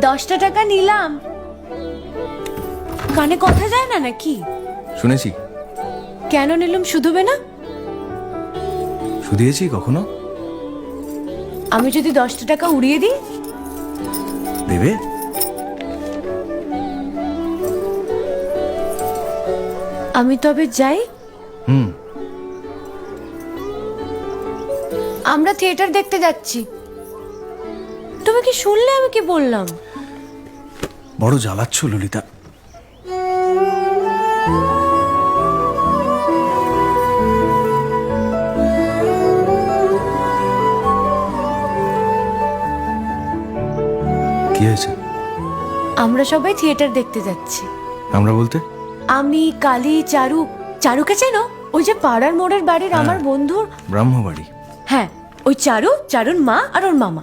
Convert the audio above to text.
10টা টাকা নিলাম। কানে কথা যায় না নাকি? শুনেছি। কেন নিলাম? শুধুবে না? শুধিয়েছি কখনো? আমি যদি 10টা টাকা উড়িয়ে দিই? দেবে? আমি তবে যাই। আমরা থিয়েটার দেখতে যাচ্ছি। তুমি কি শুনলে আমি কি বললাম? বড় জ্বালাচ্ছ ললিতা। কি হয়েছে? আমরা সবাই থিয়েটার দেখতে যাচ্ছি। আমরা বলতে? আমি, কালী, চারু। চারুকে চেনো? ওই যে পাড়ার মোড়ের বাড়ির আমার বন্ধুর ব্রাহ্মবাড়ি। হ্যাঁ, ওই চারু, চারুর মা আর ওর মামা।